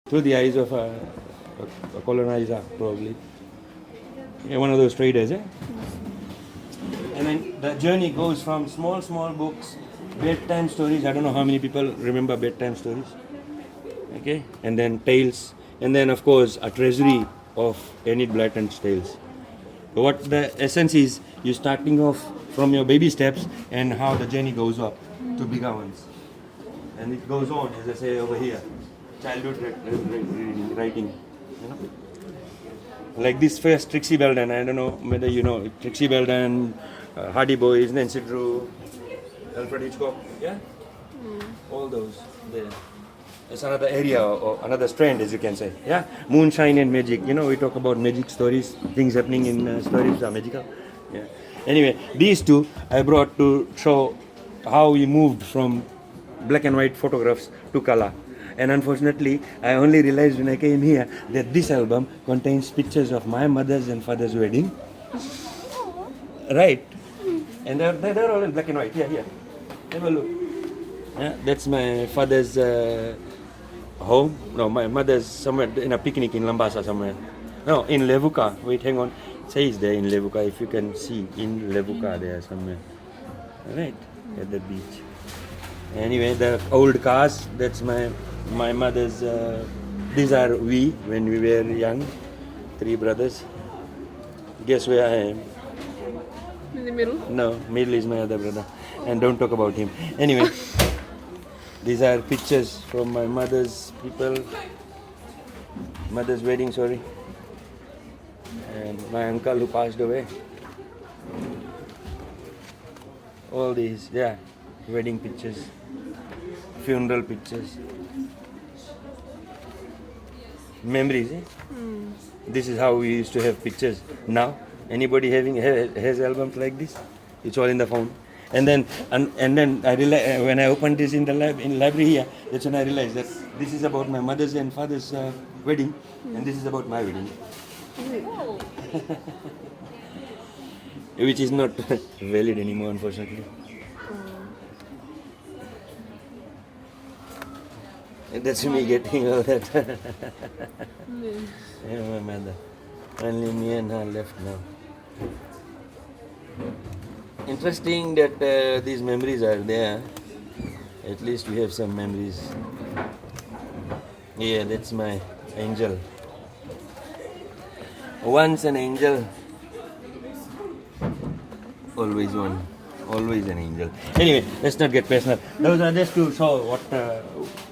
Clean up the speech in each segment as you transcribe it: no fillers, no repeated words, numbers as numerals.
through the eyes of a colonizer, probably. Yeah, one of those traders, eh? And then the journey goes from small books, bedtime stories. I don't know how many people remember bedtime stories. Okay, and then tales, and then of course a treasury of Enid Blyton's tales. So what the essence is, you're starting off from your baby steps and how the journey goes up to bigger ones. And it goes on, as I say over here, childhood writing, you know. Like this first Trixie Belden, I don't know whether you know Trixie Belden, Hardy Boys, Nancy Drew, Alfred Hitchcock, yeah? All those there. It's another area or another strand, as you can say, yeah? Moonshine and magic, you know, we talk about magic stories, things happening in stories are magical, yeah. Anyway, these two I brought to show how we moved from black and white photographs to color. And unfortunately, I only realized when I came here that this album contains pictures of my mother's and father's wedding. Right. And they're all in black and white. Here. Have a look. Yeah, that's my father's home. No, my mother's somewhere in a picnic in Lambasa somewhere. No, in Levuka. Wait, hang on. It says there in Levuka, if you can see. In Levuka there somewhere. Right, at the beach. Anyway, the old cars, that's my mother's, these are we when we were young, 3 brothers. Guess where I am? In the middle? No, middle is my other brother. And don't talk about him. Anyway, these are pictures from my mother's wedding, sorry. And my uncle who passed away. All these, yeah, wedding pictures, funeral pictures. Memories, eh? This is how we used to have pictures. Now, anybody has albums like this? It's all in the phone. And then I realized when I opened this in the library here, that's when I realized that this is about my mother's and father's wedding, and this is about my wedding, which is not valid anymore, unfortunately. That's me getting all that. Yeah, my mother. Only me and her left now. Interesting that these memories are there. At least we have some memories. Yeah, that's my angel. Once an angel, always one. Always an angel. Anyway, let's not get personal. Those are just to show what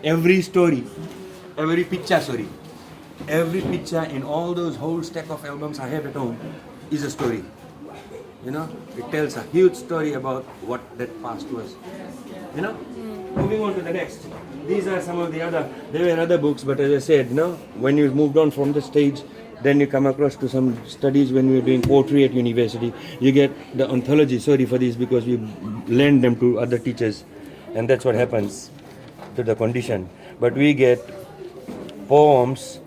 every story, every picture in all those whole stack of albums I have at home is a story. You know, it tells a huge story about what that past was. You know? Moving on to the next. These are some of the there were other books, but as I said, when you moved on from the stage, then you come across to some studies when we were doing poetry at university. You get the anthology, sorry for this, because we lend them to other teachers. And that's what happens to the condition. But we get poems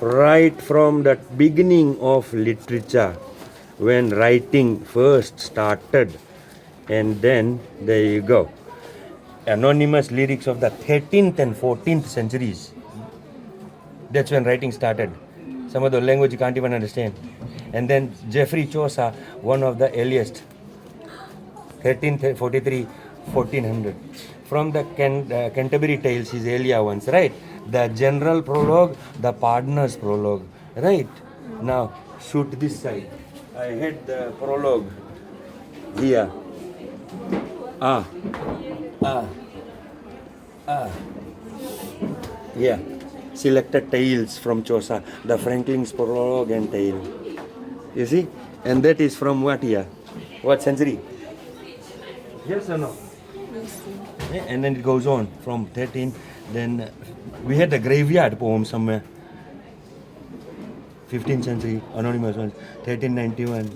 right from the beginning of literature, when writing first started. And then, there you go. Anonymous lyrics of the 13th and 14th centuries. That's when writing started. Some of the language you can't even understand. And then Geoffrey Chaucer, one of the earliest, 1343, 1400. From the Canterbury Tales, his earlier ones, right? The general prologue, the pardoner's prologue, right? Now, shoot this side. I had the prologue here. Yeah. Selected tales from Chaucer, the Franklin's prologue and tale. You see? And that is from what year? What century? Yes or no? Yes. Yeah, and then it goes on from 13. Then we had the graveyard poem somewhere. 15th century, anonymous ones. 1391.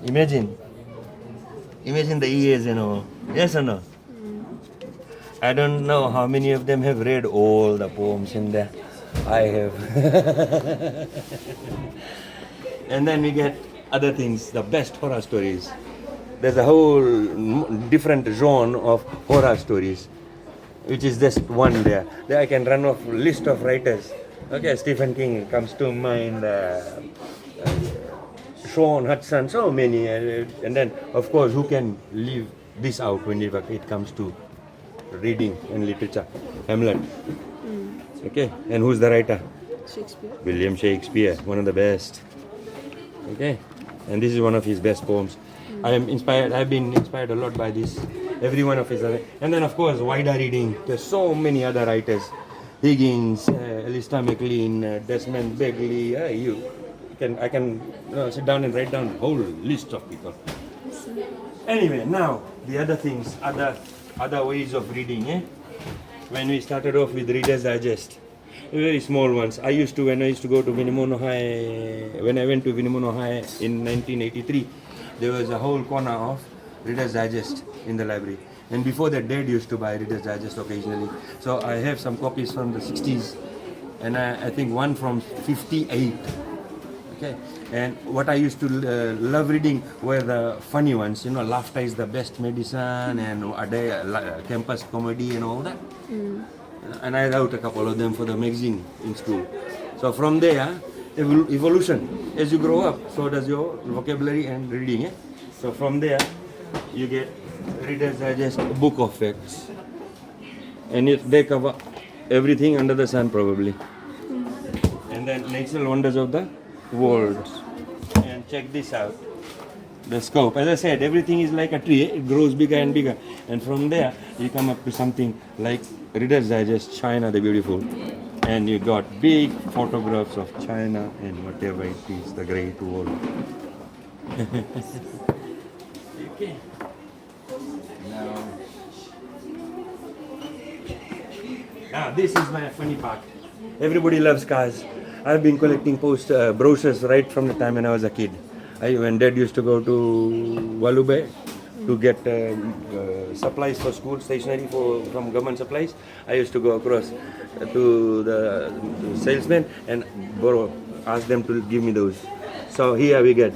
Imagine the years, Yes or no? I don't know how many of them have read all the poems in there. I have. And then we get other things, the best horror stories. There's a whole different genre of horror stories. which is just one there. There I can run off list of writers. Okay, Stephen King comes to mind, Sean Hudson, so many. And then, of course, who can leave this out whenever it comes to reading and literature? Hamlet. Okay, and who's the writer? Shakespeare. William Shakespeare, one of the best. Okay, and this is one of his best poems. I am inspired. I've been inspired a lot by this. Every one of his other, and then of course wider reading. There's so many other writers: Higgins, Alistair MacLean, Desmond Begley. I can sit down and write down a whole list of people. Anyway, now the other things, other ways of reading. When we started off with Reader's Digest, very small ones. When I used to go to Vinimono High, when I went to Vinimono High in 1983, there was a whole corner of Reader's Digest in the library. And before that, Dad used to buy Reader's Digest occasionally. So I have some copies from the 60s, and I think one from 58. Okay. And what I used to love reading were the funny ones. Laughter is the best medicine, and campus comedy and all that. And I wrote a couple of them for the magazine in school. So from there, evolution. As you grow up, so does your vocabulary and reading. So from there, you get Reader's Digest book of facts. And they cover everything under the sun probably. And then Natural Wonders of the World. And check this out. The scope. As I said, everything is like a tree. It grows bigger and bigger. And from there, you come up to something like Reader's Digest, China the Beautiful. And you got big photographs of China and whatever it is, the Great Wall. Okay. Now this is my funny part. Everybody loves cars. I've been collecting brochures right from the time when I was a kid. When Dad used to go to Walube to get supplies for school, stationery from government supplies, I used to go across to the salesman and ask them to give me those. So here we get.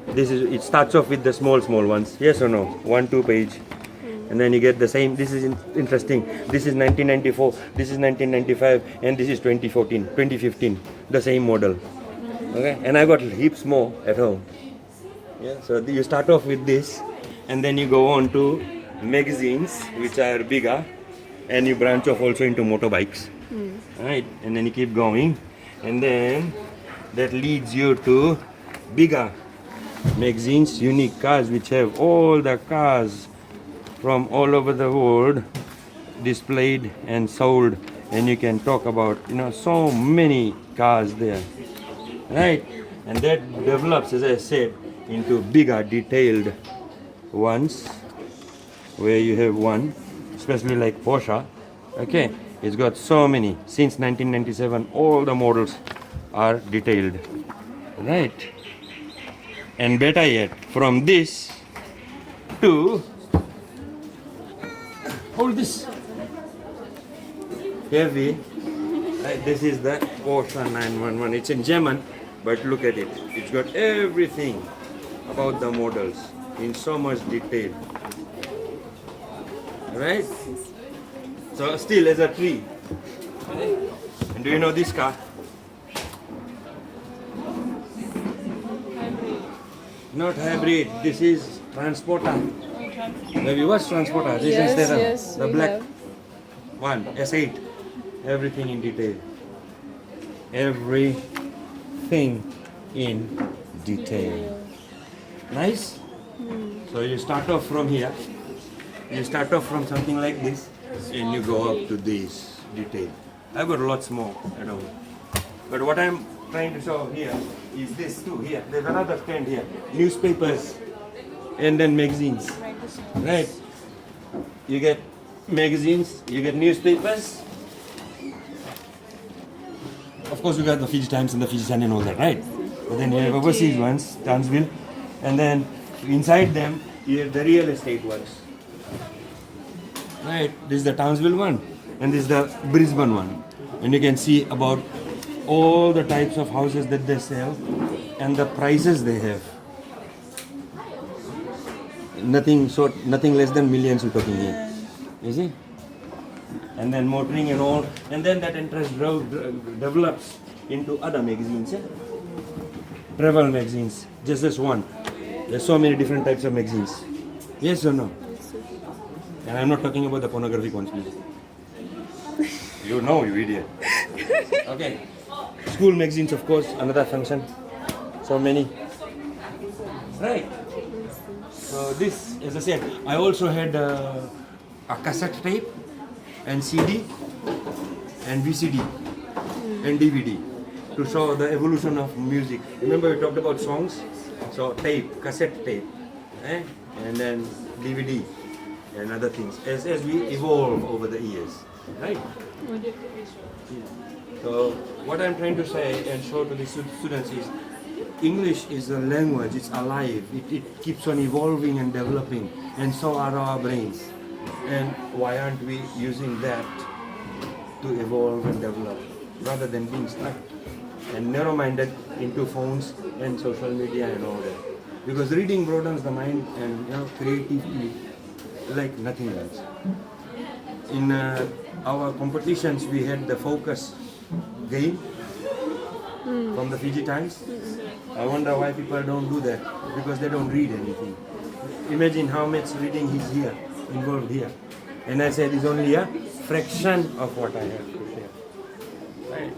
It starts off with the small ones. Yes or no? 1-2 page. And then you get the same. This is interesting. This is 1994, this is 1995, and this is 2015, the same model. Okay, and I got heaps more at home. Yeah, so you start off with this, and then you go on to magazines, which are bigger, and you branch off also into motorbikes. Right, and then you keep going, and then that leads you to bigger magazines, unique cars, which have all the cars from all over the world displayed and sold, and you can talk about so many cars there, right? And that develops, as I said, into bigger detailed ones, where you have one, especially like Porsche. Okay, it's got so many. Since 1997, all the models are detailed, right? And better yet, from this to hold this heavy. This is the Porsche 911. It's in German, but look at it. It's got everything about the models in so much detail. Right? So still as a tree. And do you know this car? Not hybrid. This is Transporter. Have you watched Transporter? This is the black one, S8. Everything in detail. Everything in detail. Nice? So you start off from here. You start off from something like this, and you go up to this detail. I've got lots more at home. But what I'm trying to show here is this too. Here, there's another stand here. Newspapers and then magazines. Right? You get magazines, you get newspapers. Of course, you got the Fiji Times and the Fiji Sun and all that, right? But then you have overseas ones, Townsville, and then inside them you have the real estate ones. Right? This is the Townsville one, and this is the Brisbane one. And you can see about all the types of houses that they sell and the prices they have. Nothing less than millions we're talking here. You see? and then motoring and all, and then that interest develops into other magazines, travel magazines, just this one. There's so many different types of magazines. Yes or no? And I'm not talking about the pornographic ones, please. You know, you idiot. Okay. School magazines, of course, another function. So many. Right. So this, as I said, I also had a cassette tape and CD and VCD and DVD to show the evolution of music. Remember we talked about songs? So tape, cassette tape, and then DVD and other things as we evolve over the years, right? So what I'm trying to say and show to the students is English is a language, it's alive, it keeps on evolving and developing, and so are our brains. And why aren't we using that to evolve and develop rather than being stuck and narrow-minded into phones and social media and all that? Because reading broadens the mind and creativity like nothing else. In our competitions, we had the focus game from the Fiji Times. I wonder why people don't do that, because they don't read anything. Imagine how much reading is here, involved here. And I said it's only a fraction of what I have to share. Right.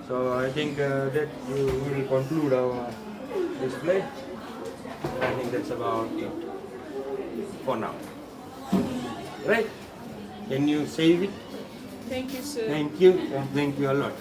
So I think that we will conclude our display. I think that's about it for now. Right? Can you save it? Thank you, sir. Thank you. Thank you a lot.